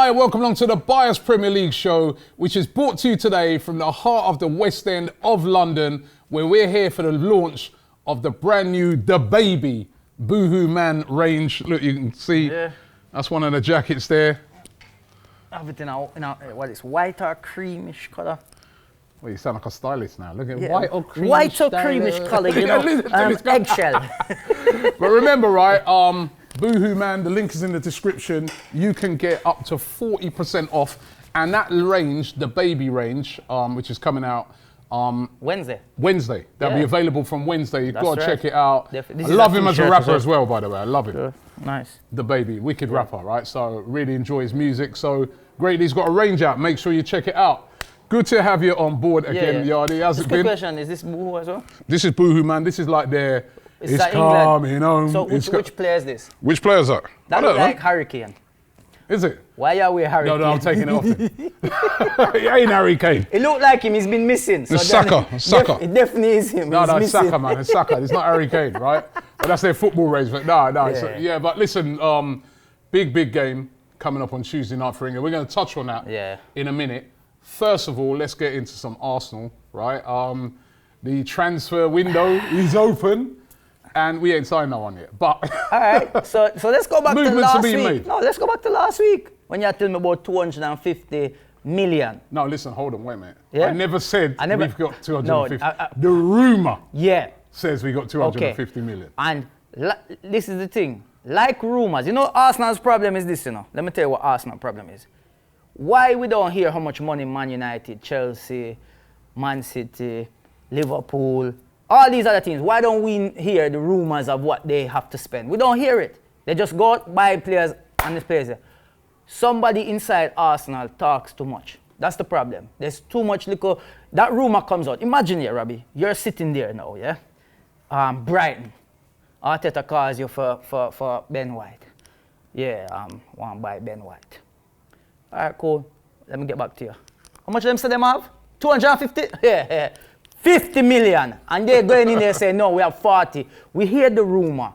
Hi, welcome along to the Bias Premier League show, which is brought to you today from the heart of the West End of London, where we're here for the launch of the brand new The Baby Boohoo Man range. Look, you can see that's one of the jackets there. Everything what is white or creamish colour? Well, you sound like a stylist now. Look at white or creamish. White or creamish colour, you know, eggshell. But remember, right, Boohoo Man, the link is in the description. You can get up to 40% off. And that range, the baby range, which is coming out Wednesday. That'll be available from Wednesday. You've got to check it out. I I love him as a rapper as well, by the way. I love him. Nice. The Baby, wicked rapper, right? So really enjoy his music. So great, he's got a range out. Make sure you check it out. Good to have you on board again, Yardy. How's it been? Question, is this Boohoo as well? This is Boohoo Man. This is like their... It's coming home. So which player is this? Which player is that? That looks like Hurricane. Is it? Why are we Hurricane? No, I'm taking it off then. It ain't Harry Kane. It looked like him, he's been missing. So it's Saka. It definitely is him. No, it's Saka, man. It's Saka. It's not Harry Kane, right? But that's their football range. But no. But listen, big game coming up on Tuesday night for England. We're going to touch on that in a minute. First of all, let's get into some Arsenal, right? The transfer window is open. And we ain't signed no one yet, but... All right, so let's go back to last week. Made. No, let's go back to last week when you had told me about 250 million. No, listen, hold on, wait a minute. Yeah? I never said we've got 250. No, the rumour says we got 250 okay. million. And this is the thing. Like rumours, you know Arsenal's problem is this, you know. Let me tell you what Arsenal's problem is. Why we don't hear how much money Man United, Chelsea, Man City, Liverpool... all these other teams, why don't we hear the rumours of what they have to spend? We don't hear it. They just go out, buy players, and the players. Somebody inside Arsenal talks too much. That's the problem. There's too much liquor. That rumour comes out. Imagine it, Robbie. You're sitting there now, yeah? Brighton. Arteta calls you for Ben White. Yeah, want to buy Ben White. All right, cool. Let me get back to you. How much of them say them have? 250? Yeah. 50 million, and they're going in there saying, no, we have 40. We hear the rumour.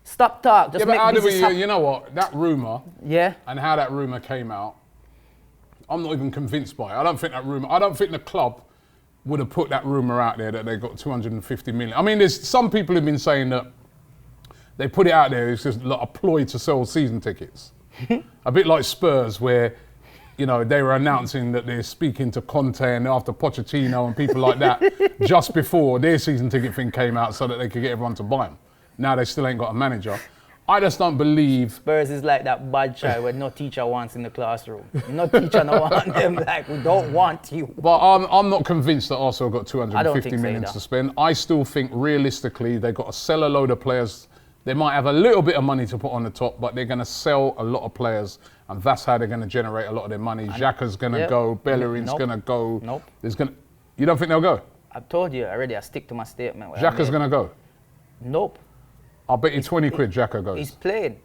Stop talk. Just but how do we, you know what, that rumour and how that rumour came out, I'm not even convinced by it. I don't think the club would have put that rumour out there that they got 250 million. I mean, there's some people who've been saying that they put it out there, it's just like a ploy to sell season tickets. A bit like Spurs, where you know, they were announcing that they're speaking to Conte and after Pochettino and people like that just before their season ticket thing came out so that they could get everyone to buy them. Now they still ain't got a manager. I just don't believe... Spurs is like that bad child where no teacher wants in the classroom. No teacher no want them, like, we don't want you. But I'm not convinced that Arsenal got 250 million to spend. I still think realistically they've got to sell a load of players. They might have a little bit of money to put on the top, but they're going to sell a lot of players, and that's how they're going to generate a lot of their money. Xhaka's going to go, Bellerin's going to go. You don't think they'll go? I've told you already, I stick to my statement. Xhaka's going to go? Nope. I'll bet you 20 quid Xhaka goes.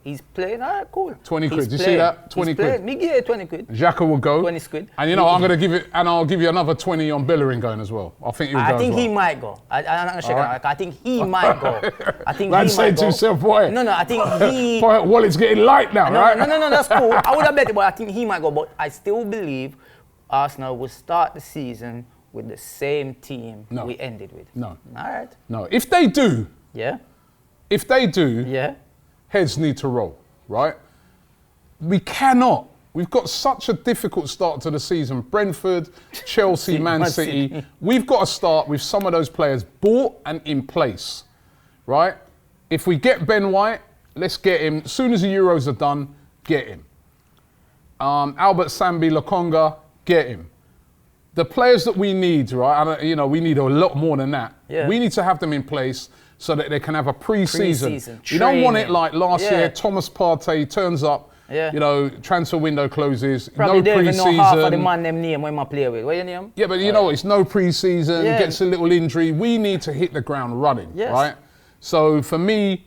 He's playing. All right, cool. 20 quid. Do you see that? 20 quid. Me give you 20 quid. Xhaka will go. 20 quid. And you know, I'm going to give it, and I'll give you another 20 on Bellerin going as well. I think he'll go. I think he might go. I'm not sure. Right. I think he might go. I think Man he might go. to himself, boy. No, I think he... Boy, wallet's getting light now, right? No, that's cool. I would have bet it, but I think he might go. But I still believe Arsenal will start the season with the same team we ended with. No. All right. No. If they do... If they do, heads need to roll, right? We cannot. We've got such a difficult start to the season. Brentford, Chelsea, Man City. We've got to start with some of those players bought and in place, right? If we get Ben White, let's get him. As soon as the Euros are done, get him. Albert Sambi, Lokonga, get him. The players that we need, right? And, you know, we need a lot more than that. Yeah. We need to have them in place so that they can have a pre-season. You don't want it like last year, Thomas Partey turns up, you know, transfer window closes, probably no pre-season. Probably don't even know half of the man them name when I play with. What your name? Yeah, but you know, it's no pre-season, gets a little injury. We need to hit the ground running, right? So for me,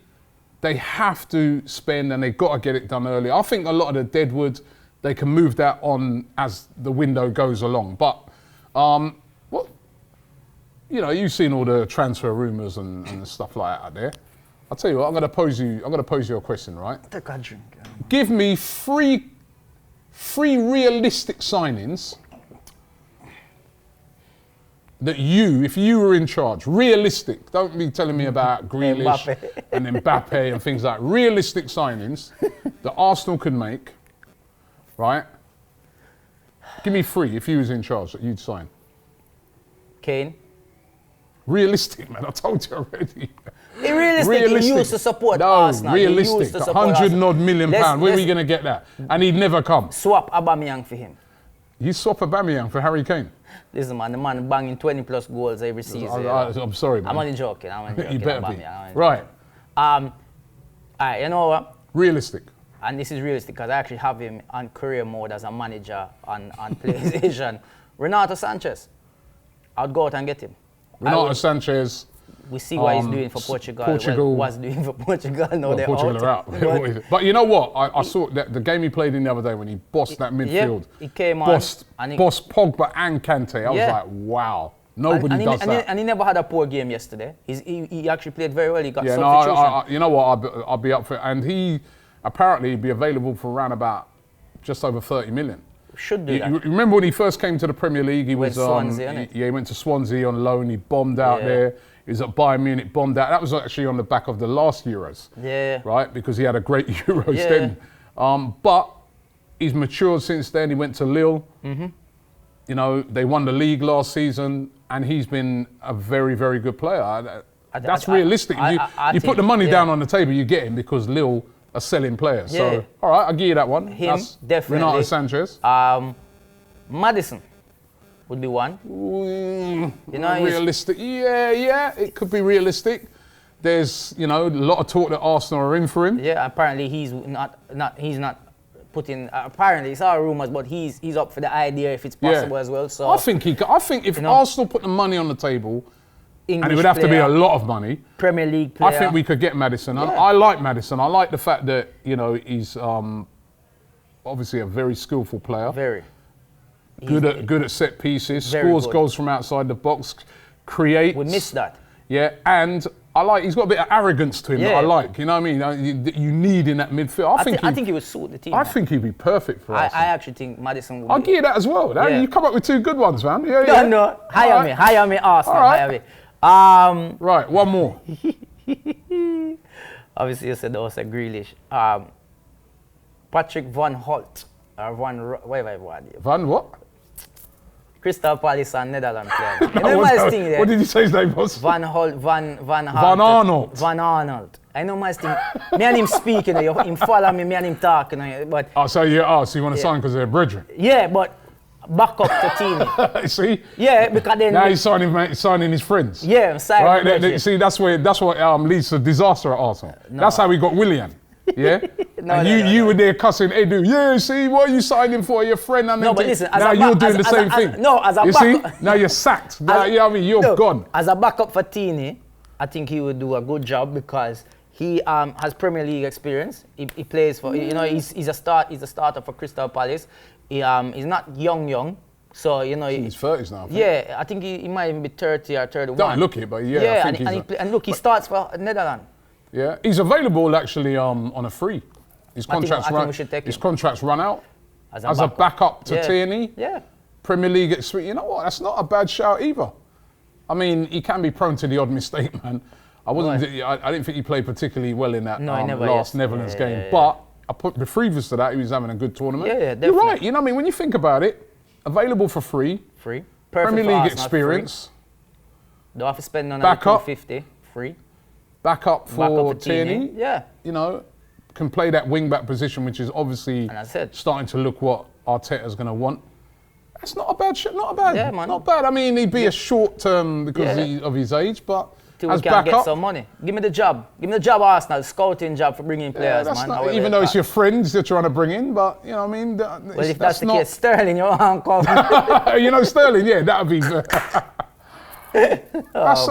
they have to spend and they've got to get it done early. I think a lot of the deadwood, they can move that on as the window goes along. But you know, you've seen all the transfer rumours and stuff like that out there. I'll tell you what, I'm going to pose you a question, right? Take a drink. Give me three 3 realistic signings that if you were in charge, realistic, don't be telling me about Grealish and Mbappe and things like that. Realistic signings that Arsenal could make, right? Give me 3 if you was in charge that you'd sign. Kane. Realistic, man, I told you already. Realistic. He used to support Arsenal. Realistic, 100 odd million pounds. Where are we going to get that? And he'd never come. Swap Aubameyang for him. You swap Aubameyang for Harry Kane? Listen, man, the man banging 20 plus goals every season. I'm sorry, man. I'm only joking. You better be. Right. You know what? Realistic. And this is realistic because I actually have him on career mode as a manager on PlayStation. Renato Sanchez. I'd go out and get him. Renato Sanchez. We see what he's doing for Portugal. Well, what's doing for Portugal. No, they're Portugal out. are out. But you know what? I saw that the game he played in the other day when he bossed that midfield. Yeah, he came on. Bossed Pogba and Kante. I was like, wow. Nobody does that. And he never had a poor game yesterday. He actually played very well. He got substitution. You know what? I'll be up for it. And he apparently be available for around about just over 30 million. Should do that. You remember when he first came to the Premier League? He was Swansea, he went to Swansea on loan. He bombed out there. He was at Bayern Munich, bombed out. That was actually on the back of the last Euros. Yeah. Right? Because he had a great Euros then. But he's matured since then. He went to Lille. Mm-hmm. You know, they won the league last season, and he's been a very, very good player. That's realistic. You put the money down on the table, you get him because Lille are selling players. Yeah. So, all right, I'll give you that one. That's definitely. Renato Sanchez. Madison would be one. You know, realistic. Yeah, it could be realistic. There's, a lot of talk that Arsenal are in for him. Yeah, apparently he's not putting. Apparently, it's our rumours, but he's up for the idea if it's possible as well. So I think if Arsenal put the money on the table, English and it would have to be a lot of money. Premier League player. I think we could get Maddison. I like Maddison. I like the fact that he's obviously a very skillful player. Very. Good at set pieces. Scores goals from outside the box. Creates. We missed that. Yeah, and he's got a bit of arrogance to him that I like. You know what I mean? You need in that midfield. I think he would suit the team. I think he'd be perfect for us. I actually think Maddison would. I'll give you that as well. You come up with 2 good ones, man. No. Hire me, Arsenal. Right. Hire me. Right, one more. Obviously, you said that was a Grealish. Patrick Van Holt. Van what? Crystal Palace and Netherlands player. What did you say his name was? Van Holt. Van Arnold. Van Arnold. I know my thing. Me and him speaking, him follow me and him talking. But so you want to sign because they're brethren? Yeah, but back up to Tini. See? Yeah, because then now he's signing his friends. Yeah, I'm signing. Right? See, that's what leads to disaster at Arsenal. No. That's how we got Willian. Yeah. You were there cussing Edu. Yeah, see, what are you signing for? Your friend and but listen, now you're doing the same thing. As a backup. See? Now you're sacked. You're gone. As a backup for Tini, I think he would do a good job because he has Premier League experience. He plays for he's a starter for Crystal Palace. He's not young. So, he's 30s now. Yeah, I think he might even be 30 or 31. Don't look it, but I think he starts for Netherlands. Yeah, he's available actually on a free. His contract's run out as a backup to Tierney. Yeah. Premier League experience. You know what? That's not a bad shout either. I mean, he can be prone to the odd mistake, man. I didn't think he played particularly well in that last Netherlands game. But previous to that, he was having a good tournament. Yeah, definitely. You're right. You know what I mean? When you think about it, available for free. Perfect Premier League experience. Don't have to spend on a 250. Free. Backup for Tierney. Yeah. Can play that wing-back position, which is obviously starting to look what Arteta's going to want. That's not a bad shit. Not bad. Yeah, man. Not bad. I mean, he'd be a short-term because of his age, but till we can get some money. Give me the job. Give me the job, Arsenal. Scouting job for bringing players, man. Even though it's your friends you're trying to bring in, but, you know what I mean? Well, if that's the case, Sterling, you're on Sterling, yeah, that would be... that's,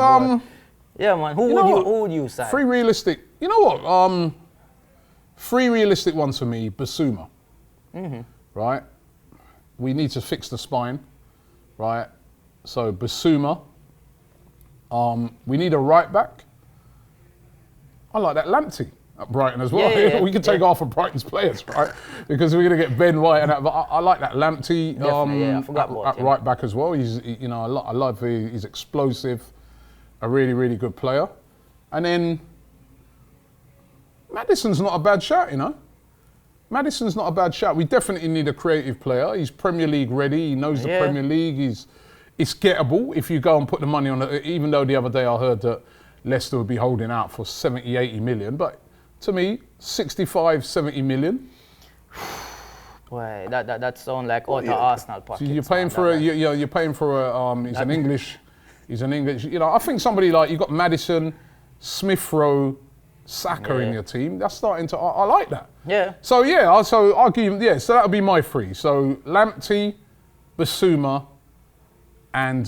yeah, man. Who would you sign? 3 realistic. You know what? 3 realistic ones for me. Basuma. Mm-hmm. Right. We need to fix the spine. Right. So Basuma. We need a right back. I like that Lamptey. at Brighton as well. Yeah. We could take half of Brighton's players, right? Because we're going to get Ben White and that. But I like that Lamptey I forgot about at right back as well. He's, you know, I love he's explosive, a really, really good player. And then Maddison's not a bad shout, you know. Maddison's not a bad shout. We definitely need a creative player. He's Premier League ready. He knows the Premier League. It's gettable if you go and put the money on it, even though the other day I heard that Leicester would be holding out for 70, 80 million. But to me, 65, 70 million. Boy, that sounds like out of Arsenal pockets. So you're paying for you're paying for a, he's an English, you know, I think somebody like, you've got Maddison, Smith Rowe, Saka in your team. That's starting to, I like that. Yeah. So I'll give him, so that'll be my three. So Lamptey, Basuma, and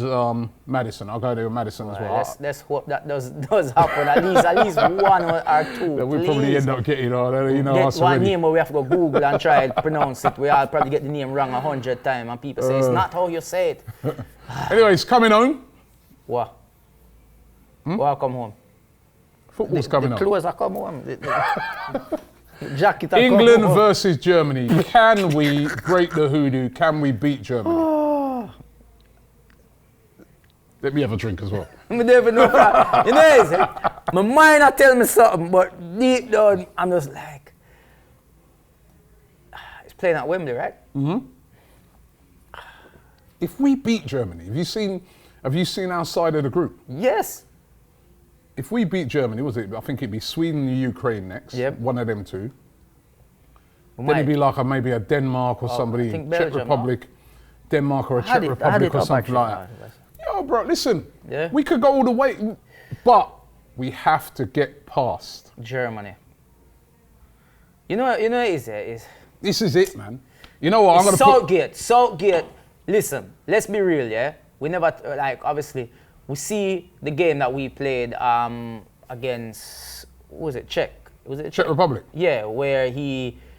Maddison. I'll go to Maddison as well. Let's hope that does happen. At least one or two. That we probably end up getting on. You know, get one name where we have to go Google and try and pronounce it. We all probably get the name wrong 100 times, and people say it's not how you say it. Anyways, coming home. What? What come home? Football's coming home. The clothes are come home. The jacket are England come home. versus Germany. Can we break the hoodoo? Can we beat Germany? Let me have a drink as well. I never know. You know, my mind I tell me something, but deep down, I'm just like, it's playing at Wembley, right? Mm-hmm. If we beat Germany, have you seen our side of the group? Yes. If we beat Germany, I think it'd be Sweden and Ukraine next. Yep. One of them two. Then it'd be like maybe a Denmark or somebody, Czech Republic, Denmark or a Czech Republic or something like that. Yo, bro, listen. Yeah. We could go all the way, but we have to get past Germany. You know what it is? This is it, man. You know what? I'm gonna Southgate. Listen, let's be real, yeah. We never obviously we see the game that we played against. What was it? Czech? Was it Czech Republic? Yeah, where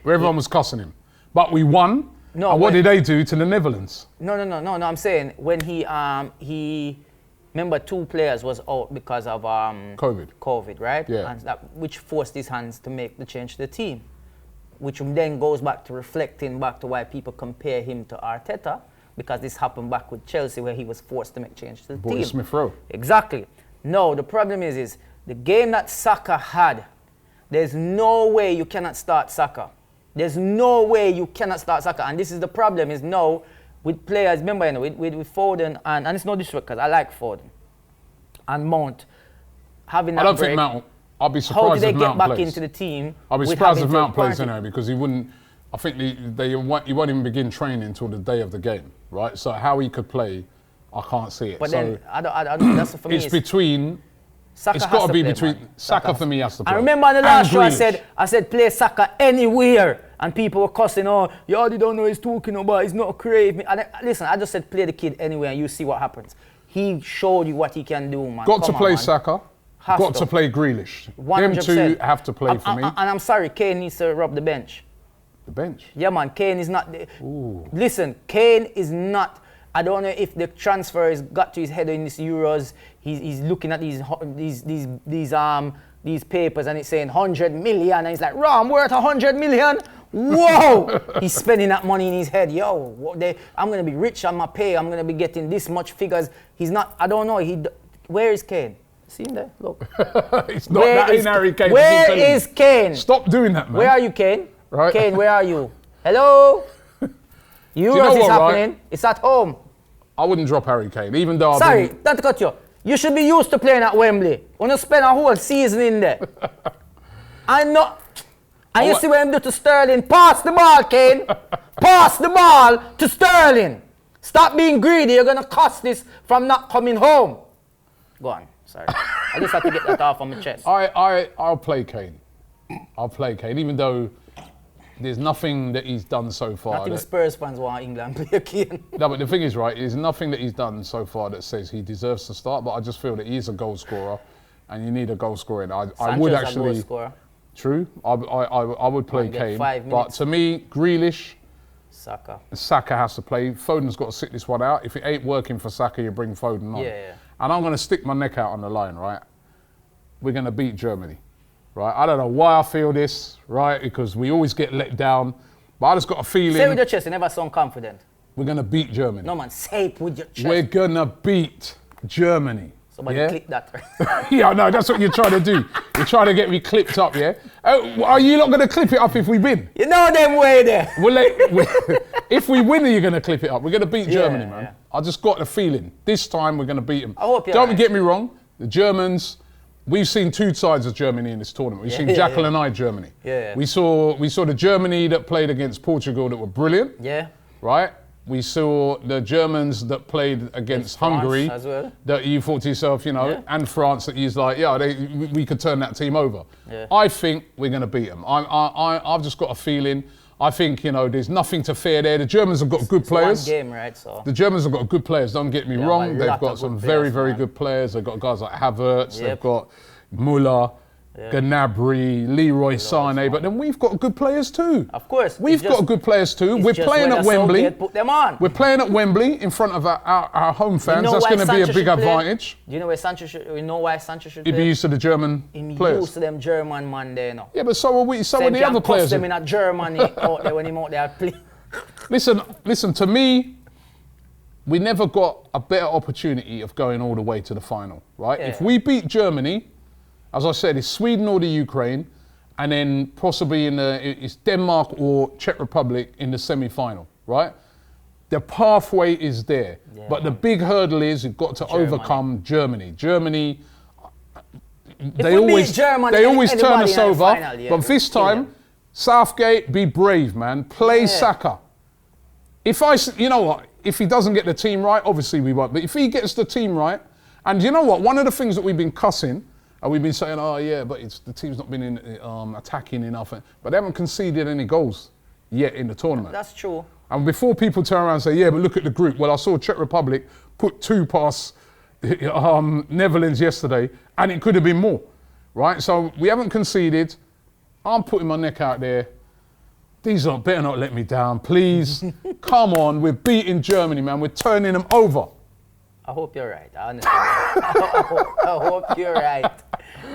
everyone was cussing him, but we won. No, and what did they do to the Netherlands? No. I'm saying when he remember 2 players was out because of COVID, right? Yeah. And which forced his hands to make the change to the team, which then goes back to reflecting back to why people compare him to Arteta, because this happened back with Chelsea where he was forced to make change to the team. Smith Rowe. Exactly. No, the problem is the game that Saka had. There's no way you cannot start Saka. There's no way you cannot start Saka. And this is the problem is now with players, remember, you know, with Foden, and it's no disrespect because I like Foden, and Mount having that think Mount, I'll be surprised if Mount plays. How do they get back into the team? I'll be surprised if Mount plays in there because he wouldn't, I think he won't even begin training until the day of the game, right? So how he could play, I can't see it. But then, I don't that's for me. It's between... Saka it's got to be play, between man. Saka for me has to play. I remember on the last show I said play Saka anywhere, and people were cussing. Oh, they don't know he's talking about. He's not creative. Listen, I just said play the kid anywhere, and you see what happens. He showed you what he can do, man. Got to play Saka. Got to play Grealish. 100%. Them two have to play for me. And I'm sorry, Kane needs to rub the bench. The bench? Yeah, man. Kane is not. Listen, Kane is not. I don't know if the transfer has got to his head in this Euros. He's looking at these papers and it's saying 100 million, and he's like, I'm worth 100 million. Whoa! He's spending that money in his head. I'm gonna be rich on my pay. I'm gonna be getting this much figures. He's not. I don't know. Where is Kane? See him there? Look. It's not that in Harry Kane. Where is Kane? Stop doing that, man. Where are you, Kane? Right. Kane, where are you? Hello? Euros is happening. Right? It's at home. I wouldn't drop Harry Kane, even though don't cut you. You should be used to playing at Wembley. When you spend a whole season in there. And you see what I'm doing to Sterling. Pass the ball, Kane. Pass the ball to Sterling. Stop being greedy. You're going to cost this from not coming home. Go on. Sorry. I just had to get that off on my chest. I'll play Kane. I'll play Kane, even though there's nothing that he's done so far. Not even Spurs fans want England play Kane. No, but the thing is, right, there's nothing that he's done so far that says he deserves to start, but I just feel that he's a goal scorer and you need a goal scorer. I would actually... a goal scorer. True. I would play Kane. But to me, Grealish, Saka has to play. Foden's got to sit this one out. If it ain't working for Saka, you bring Foden on. Yeah. And I'm going to stick my neck out on the line, right? We're going to beat Germany, right? I don't know why I feel this, right? Because we always get let down. But I just got a feeling. Say with your chest, you never sound confident. We're going to beat Germany. No, man, say it with your chest. We're going to beat Germany. Somebody clip that. Yeah, no, that's what you're trying to do. You're trying to get me clipped up, yeah? Are you not going to clip it up if we win? You know them way there. If we win, are you going to clip it up? We're going to beat Germany, man. Yeah. I just got the feeling. This time we're going to beat them. I hope you're Don't right. get me wrong. The Germans, we've seen two sides of Germany in this tournament. We've seen Jackal and I Germany. Yeah. We saw the Germany that played against Portugal that were brilliant. Yeah. Right? We saw the Germans that played against Hungary, as well. that you thought to yourself, you know, and France that you's like, we could turn that team over. Yeah. I think we're going to beat them. I've just got a feeling. I think, you know, there's nothing to fear there. The Germans have got good players. It's one game, right? So the Germans have got good players. Don't get me wrong. They've got some very, very good players. They've got guys like Havertz. They've got Muller. Gnabry, Leroy Sané, but then we've got good players too. Of course. We've got good players too. We're playing at Wembley. Put them on. We're playing at Wembley in front of our home fans. That's going to be a big advantage. Do you know where Sancho should? We know why Sancho should play? He'd be used to the German players. He's used to them German man there now. Yeah, but so are we. So are the other players. Them in a Germany out there when he out there play. Listen. To me, we never got a better opportunity of going all the way to the final, right? Yeah. If we beat Germany, as I said, it's Sweden or the Ukraine, and then possibly it's Denmark or Czech Republic in the semi-final, right? The pathway is there, but the big hurdle is you've got to overcome Germany. Germany, they always turn us over, final, but this time, Southgate, be brave, man. Play Saka. You know what? If he doesn't get the team right, obviously we won't. But if he gets the team right, and you know what? One of the things that we've been cussing. And we've been saying, but the team's not been attacking enough. But they haven't conceded any goals yet in the tournament. That's true. And before people turn around and say, but look at the group. Well, I saw Czech Republic put 2 past Netherlands yesterday, and it could have been more, right? So we haven't conceded. I'm putting my neck out there. These better not let me down, please. Come on, we're beating Germany, man. We're turning them over. I hope you're right. I understand. I hope you're right.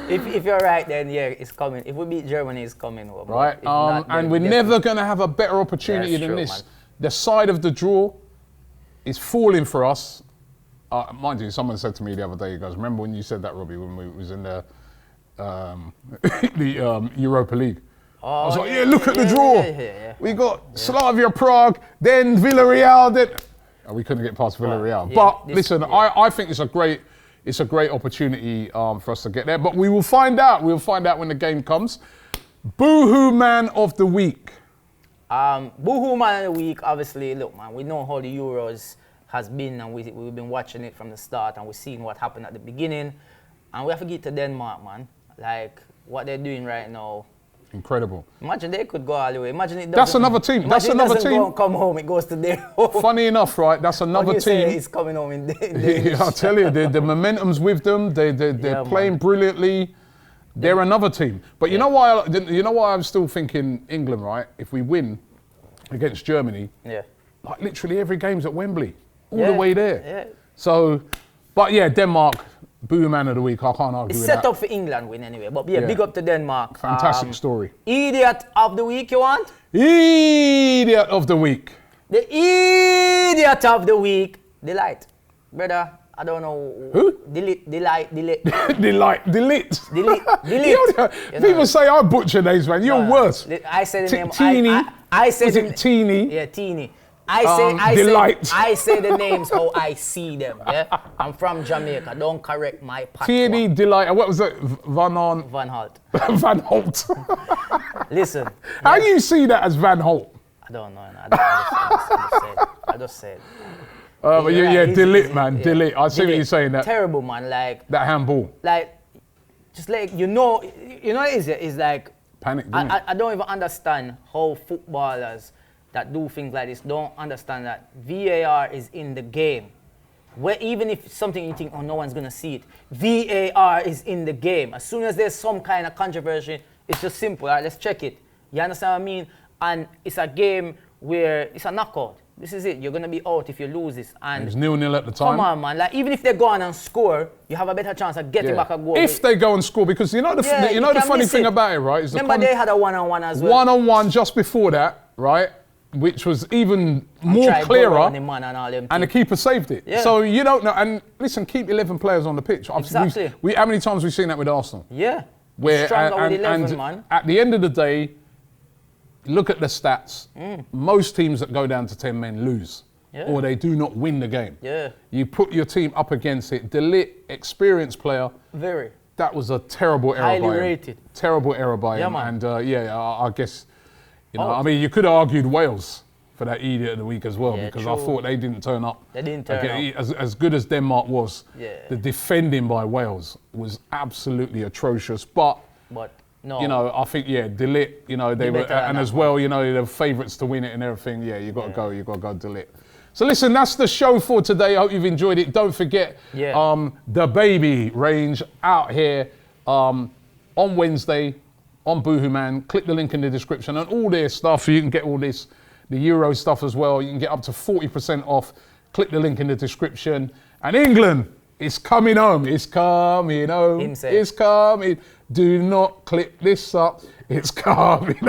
If you're right, then it's coming. If we beat Germany, it's coming over. Right. And we're never going to have a better opportunity than this. Man. The side of the draw is falling for us. Mind you, someone said to me the other day, he goes, remember when you said that, Robbie, when we was in the Europa League? I was like, look at the draw. Yeah. We got Slavia Prague, then Villarreal, then... We couldn't get past Villarreal. But listen, I think it's a great opportunity for us to get there. But we will find out. We'll find out when the game comes. Boohoo Man of the Week. Boohoo Man of the Week, obviously, look, man, we know how the Euros has been, and we've been watching it from the start, and we've seen what happened at the beginning. And we have to get to Denmark, man. Like, what they're doing right now. Incredible. Imagine they could go all the way. Imagine it. That's another team. That's another team. Go come home. It goes to their home. Funny enough, right? That's another team. It's coming home in I'll tell you, the momentum's with them. They're playing brilliantly. They're another team. But you know why? I'm still thinking England, right? If we win against Germany, like literally every game's at Wembley, all the way there. Yeah. So, but Denmark. Boo Man of the Week, I can't argue with that. It's set up for England win anyway, but big up to Denmark. Fantastic story. Idiot of the Week, you want? Idiot of the Week. The Idiot of the Week. Delight. Brother, I don't know. Who? Delete. Delete. People say I butcher names, man. You're worse. I said the name. Teeny. I said it Teeny? Yeah, Teeny. I say the names how I see them. Yeah, I'm from Jamaica. Don't correct my patois. Teeny, Delight. What was it? Van Holt. Van Holt. Listen. How do you see that as Van Holt? I don't know. I just said. But delete, man. Delete. I see what you're saying. That terrible, man. Like that handball. Like, just like it's like panic. I don't even understand how footballers that do things like this don't understand that VAR is in the game. Where even if something you think, no one's gonna see it, VAR is in the game. As soon as there's some kind of controversy, it's just simple. All right, let's check it. You understand what I mean? And it's a game where it's a knockout. This is it. You're going to be out if you lose this. And it was 0-0 at the time. Come on, man. Like, even if they go on and score, you have a better chance of getting back a goal. If they go and score, because you know the funny thing about it, right? Is remember they had a one-on-one as well. One-on-one just before that, right? Which was even more clearer. And the keeper saved it. Yeah. So you don't know. And listen, keep 11 players on the pitch. Exactly. How many times have we seen that with Arsenal? Yeah. Where, stronger with 11, man. At the end of the day, look at the stats. Most teams that go down to 10 men lose. Yeah. Or they do not win the game. Yeah. You put your team up against it. Delit, experienced player. Very. That was a terrible error by him. Highly rated. Terrible error by him. Man. And I guess, I mean, you could have argued Wales for that idiot of the week as well, because I thought they didn't turn up. They didn't turn up. As good as Denmark was, the defending by Wales was absolutely atrocious. But no. I think, Delit, they were, and as well, they were favourites to win it and everything. Yeah, you got to go Delit. So listen, that's the show for today. I hope you've enjoyed it. Don't forget the baby range out here on Wednesday on Boohoo Man. Click the link in the description and all their stuff. You can get all this, the Euro stuff as well. You can get up to 40% off. Click the link in the description. And England is coming home. It's coming home. It's coming. Do not click this up. It's coming.